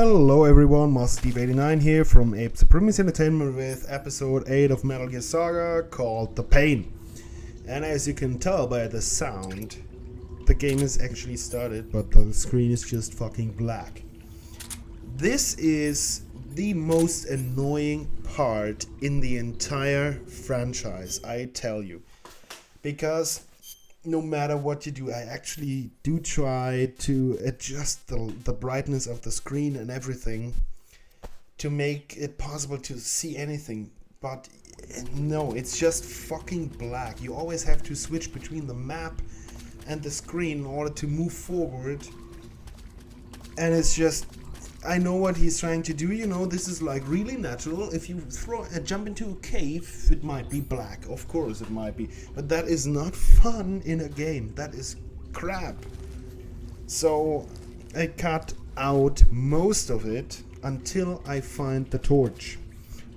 Hello everyone, MasterSteve89 here from Ape Supremacy Entertainment with episode 8 of Metal Gear Saga called The Pain. And as you can tell by the sound, the game is actually started, but the screen is just fucking black. This is the most annoying part in the entire franchise, I tell you. Because no matter what you do, I actually do try to adjust the brightness of the screen and everything to make it possible to see anything. But no, it's just fucking black. You always have to switch between the map and the screen in order to move forward. And it's just, I know what he's trying to do, you know, this is like really natural. If you jump into a cave, it might be black, of course it might be, but that is not fun in a game, that is crap. So I cut out most of it until I find the torch,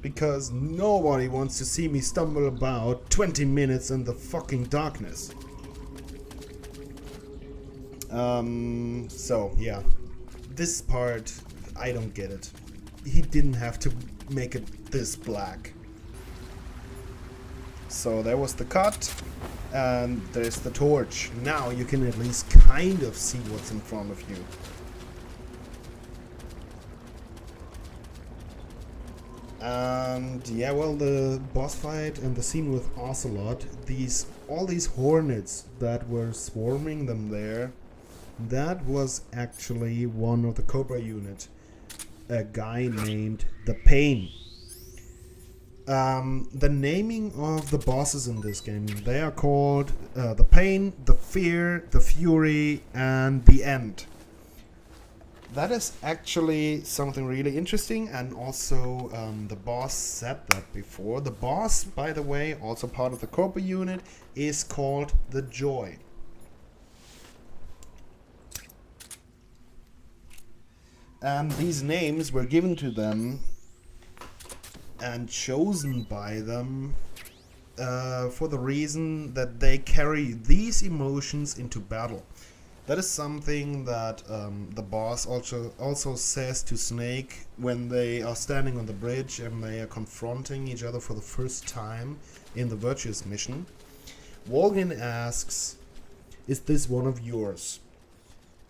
because nobody wants to see me stumble about 20 minutes in the fucking darkness. So yeah, this part, I don't get it. He didn't have to make it this black. So there was the cut, and there's the torch. Now you can at least kind of see what's in front of you. And yeah, well, the boss fight and the scene with Ocelot, all these hornets that were swarming them there, that was actually one of the Cobra Unit. A guy named The Pain. The naming of the bosses in this game, they are called The Pain, The Fear, The Fury, and The End. That is actually something really interesting, and also the boss said that before. The boss, by the way, also part of the Cobra Unit, is called The Joy. And these names were given to them and chosen by them for the reason that they carry these emotions into battle. That is something that the boss also says to Snake when they are standing on the bridge and they are confronting each other for the first time in the Virtuous mission. Walgin asks, "Is this one of yours?"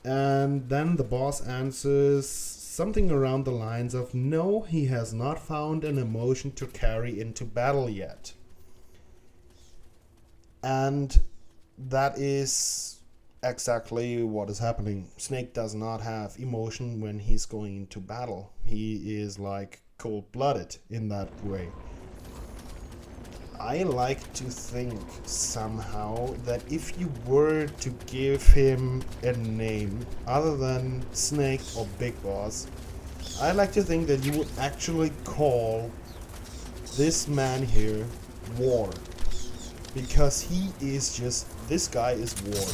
And then the boss answers something around the lines of, "No, he has not found an emotion to carry into battle yet." And that is exactly what is happening. Snake does not have emotion when he's going into battle. He is like cold-blooded in that way. I like to think somehow that if you were to give him a name other than Snake or Big Boss, I like to think that you would actually call this man here War. Because he is just, this guy is War.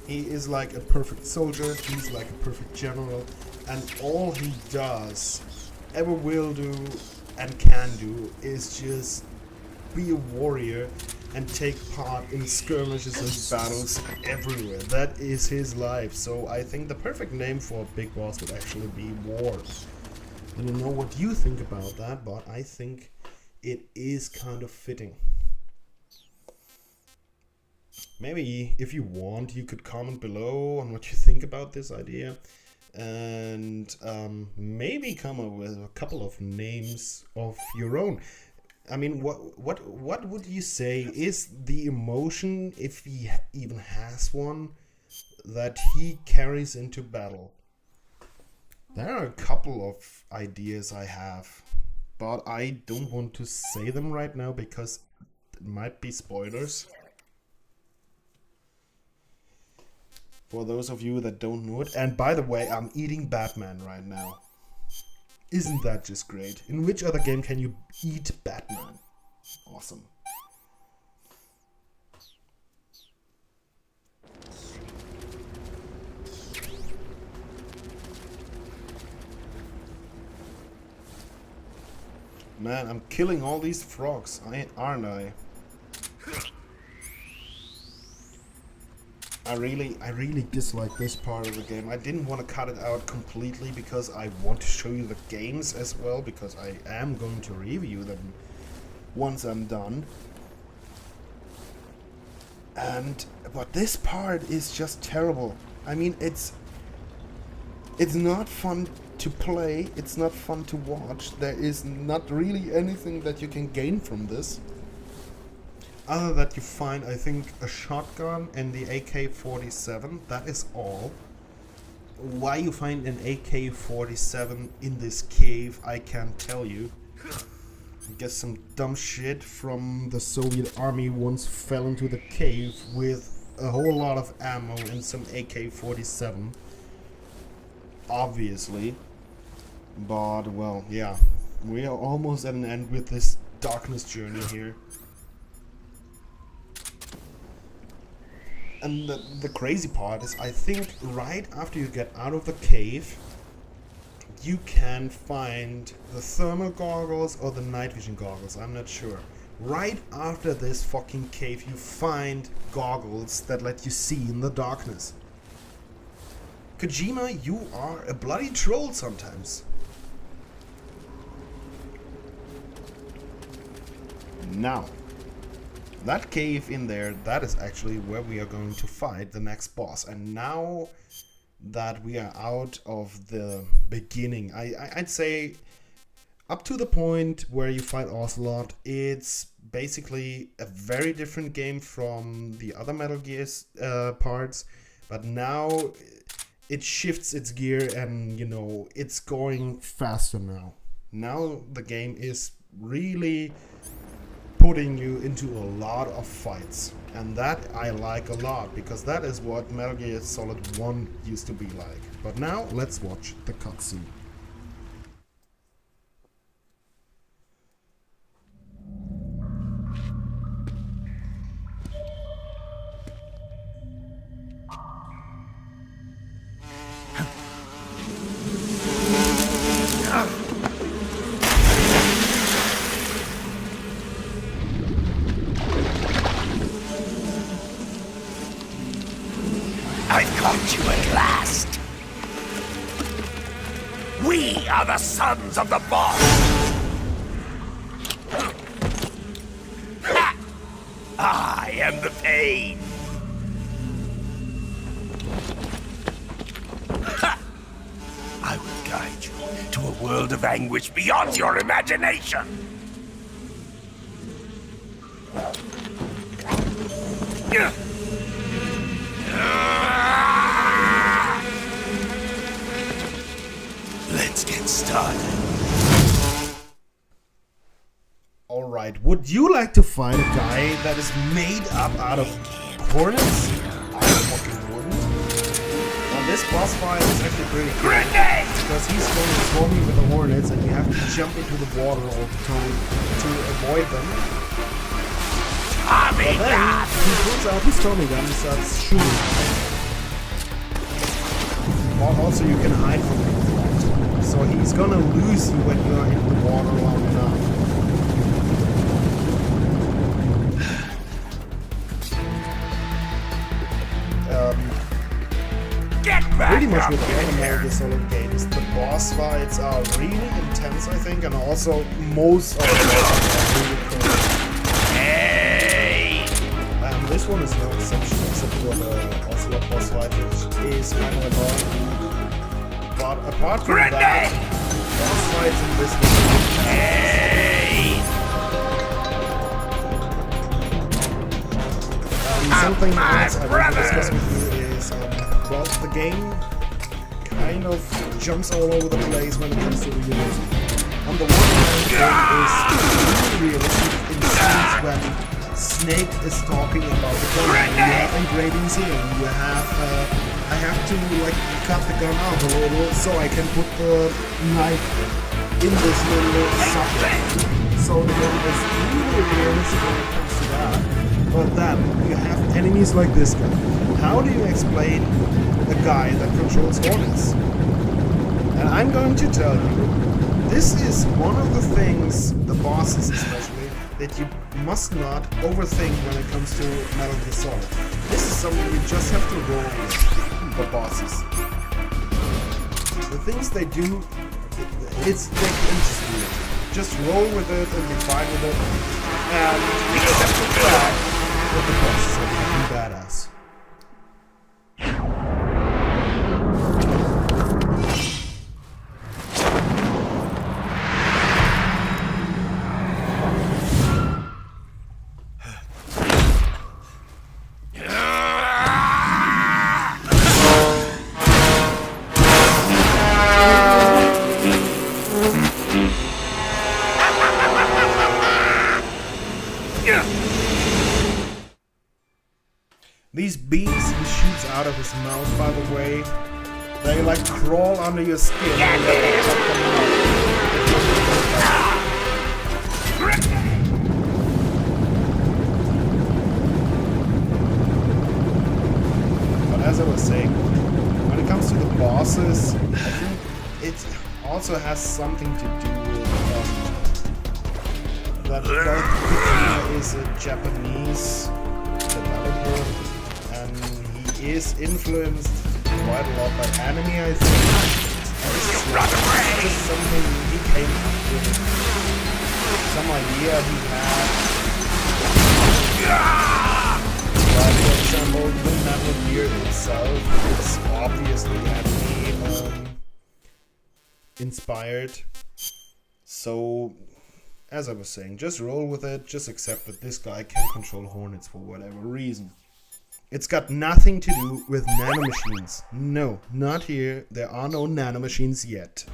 He is like a perfect soldier, he's like a perfect general, and all he does, ever will do and can do, is just be a warrior and take part in skirmishes and battles everywhere. That is his life. So I think the perfect name for a Big Boss would actually be War. I don't know what you think about that, but I think it is kind of fitting. Maybe if you want, you could comment below on what you think about this idea. And maybe come up with a couple of names of your own. I mean, what would you say is the emotion, if he even has one, that he carries into battle? There are a couple of ideas I have, but I don't want to say them right now because it might be spoilers. For those of you that don't know it. And by the way, I'm eating Batman right now. Isn't that just great? In which other game can you eat Batman? Awesome. Man, I'm killing all these frogs, aren't I? I really dislike this part of the game. I didn't want to cut it out completely because I want to show you the games as well, because I am going to review them once I'm done. But this part is just terrible. I mean, it's not fun to play, it's not fun to watch. There is not really anything that you can gain from this. Other that you find, I think, a shotgun and the AK-47, that is all. Why you find an AK-47 in this cave, I can't tell you. I guess some dumb shit from the Soviet army once fell into the cave with a whole lot of ammo and some AK-47. Obviously. But, well, yeah. We are almost at an end with this darkness journey here. And the crazy part is, I think right after you get out of the cave, you can find the thermal goggles or the night vision goggles, I'm not sure. Right after this fucking cave, you find goggles that let you see in the darkness. Kojima, you are a bloody troll sometimes. Now, that cave in there, that is actually where we are going to fight the next boss. And now that we are out of the beginning, I'd say up to the point where you fight Ocelot, it's basically a very different game from the other Metal Gear parts. But now it shifts its gear and, you know, it's going faster now. Now the game is really putting you into a lot of fights, and that I like a lot, because that is what Metal Gear Solid 1 used to be like. But now let's watch the cutscene. I've caught you at last. We are the sons of the boss. Ha! I am the pain. Ha! I will guide you to a world of anguish beyond your imagination. Let's get started. Alright, would you like to find a guy that is made up out of hornets? I fucking wouldn't. Now this boss fight is actually pretty cool, because he's going to swarm you with the hornets and you have to jump into the water all the time to avoid them. But then he pulls out his Tommy gun and starts shooting. Also, you can hide from him. So he's gonna lose you when you're in the water long enough. Pretty much with all the Metal Gear Solid games, the boss fights are really intense, I think, and also most of the bosses are really cool. This one is no exception, except for the Ocelot boss fight, which is kind of annoying. But apart from that, boss fights in this game. Something else I want to discuss with you is, well, the game kind of jumps all over the place when it comes to realism. On the one hand, it is really realistic in the sense when Snake is talking about the gun. You have engravings here. You have, I have to like cut the gun out a little so I can put the knife in this little socket. So the game is really realistic when it comes to that. But then you have enemies like this guy. How do you explain a guy that controls hornets? And I'm going to tell you, this is one of the things, the bosses especially, that you must not overthink when it comes to Metal Gear Solid. This is something you just have to roll with the bosses. The things they do, they can just do it. Just roll with it and be fine with it. And accept the fact that the bosses are fucking badass. These bees he shoots out of his mouth, by the way, they like crawl under your skin. And but as I was saying, when it comes to the bosses, I think it also has something to do with that Kojima is a Japanese developer. He is influenced quite a lot by anime, I think. And this is just something he came up with. Some idea he had. Like, for example, the Metal Gear itself is obviously anime inspired. So, as I was saying, just roll with it, just accept that this guy can control hornets for whatever reason. It's got nothing to do with nanomachines. No, not here. There are no nanomachines yet.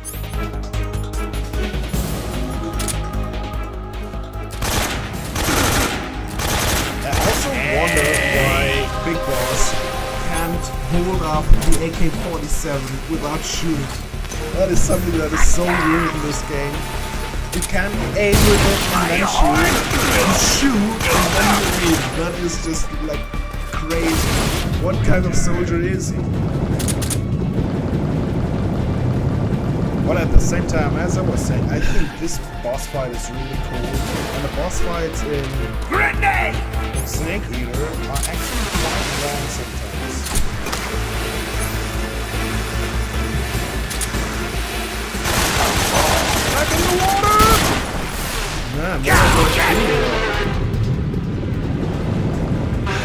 I also wonder why Big Boss can't hold up the AK-47 without shooting. That is something that is so weird in this game. You can aim with it and then shoot and then aim. That is just like crazy. What kind of soldier is he? But at the same time, as I was saying, I think this boss fight is really cool. And the boss fights in Snake Eater are actually quite long sometimes. Back in the water! Man,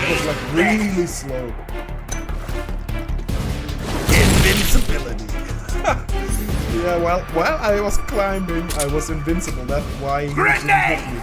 it was like really slow. Invincibility. Yeah, well, while I was climbing, I was invincible. That's why he didn't hit me.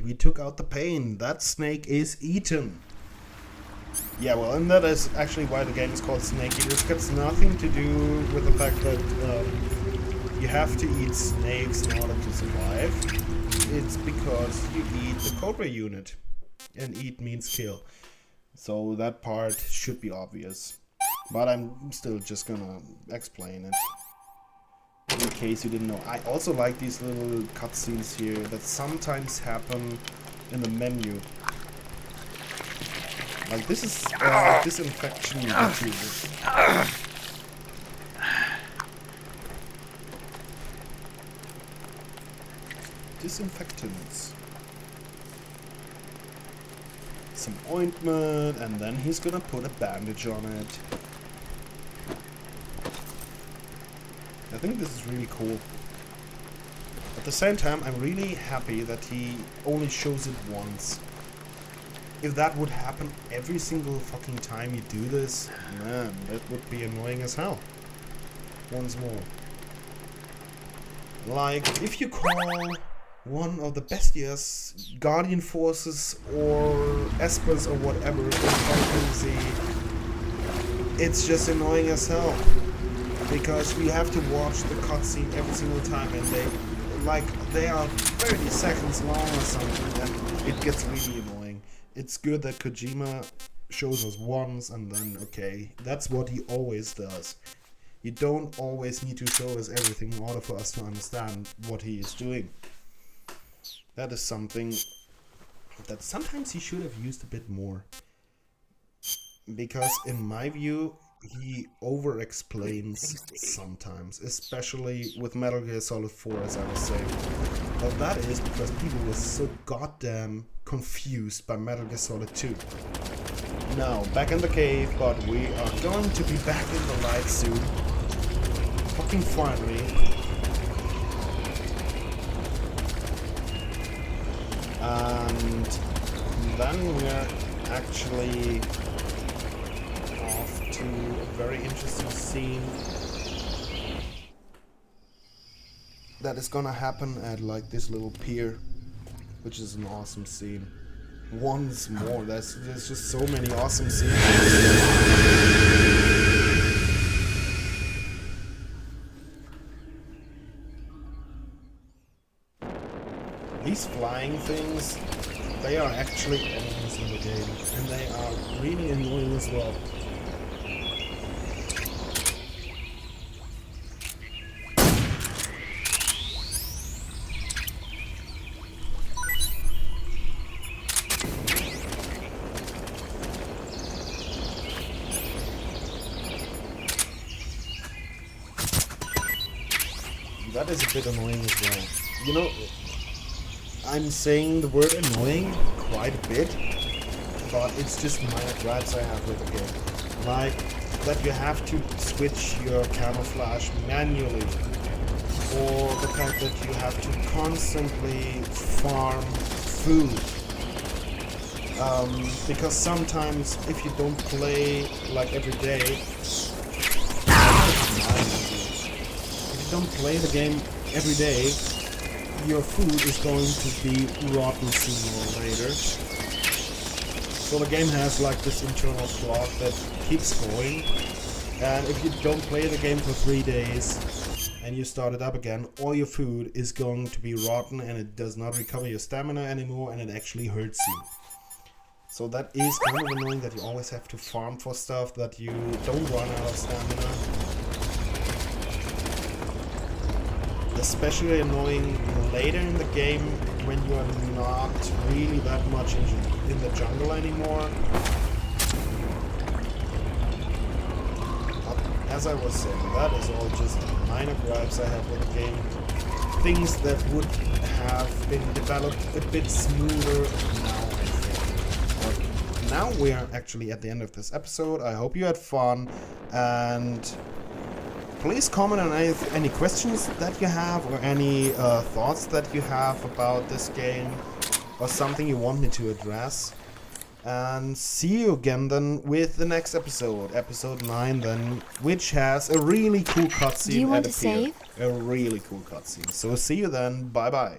We took out the pain. That snake is eaten. Yeah, well, and that is actually why the game is called Snake Eater. It got nothing to do with the fact that you have to eat snakes in order to survive. It's because you eat the Cobra Unit. And eat means kill. So that part should be obvious. But I'm still just gonna explain it. In case you didn't know. I also like these little cutscenes here that sometimes happen in the menu. Like this is disinfection YouTubers. Disinfectants. Some ointment, and then he's gonna put a bandage on it. I think this is really cool. At the same time, I'm really happy that he only shows it once. If that would happen every single fucking time you do this, man, that would be annoying as hell. Once more. Like, if you call one of the bestias, guardian forces or espers or whatever in Final Fantasy. It's just annoying as hell because we have to watch the cutscene every single time, and they are 30 seconds long or something, and it gets really annoying. It's good that Kojima shows us once and then okay, that's what he always does. You don't always need to show us everything in order for us to understand what he is doing. That is something that sometimes he should have used a bit more. Because in my view, he over-explains sometimes, especially with Metal Gear Solid 4, as I was saying. Well, that is because people were so goddamn confused by Metal Gear Solid 2. Now, back in the cave, but we are going to be back in the light soon. Fucking finally. And then we're actually off to a very interesting scene that is gonna happen at like this little pier, which is an awesome scene. Once more, there's just so many awesome scenes. These flying things, they are actually enemies in the game, and they are really annoying as well. That is a bit annoying as well. You know, I'm saying the word annoying quite a bit, but it's just minor gripes I have with the game. Like, that you have to switch your camouflage manually, or the fact that you have to constantly farm food. Because sometimes if you don't play like every day, don't play the game every day, your food is going to be rotten sooner or later. So the game has like this internal clock that keeps going, and if you don't play the game for 3 days and you start it up again, all your food is going to be rotten and it does not recover your stamina anymore, and it actually hurts you. So that is kind of annoying that you always have to farm for stuff, that you don't run out of stamina. Especially annoying later in the game when you are not really that much in the jungle anymore. But as I was saying, that is all just minor gripes I have with the game. Things that would have been developed a bit smoother now, I think. But now we are actually at the end of this episode. I hope you had fun, and please comment on any questions that you have, or any thoughts that you have about this game, or something you want me to address. And see you again then with the next episode, episode 9 then, which has a really cool cutscene. Do you want to save? A really cool cutscene. So see you then, bye bye.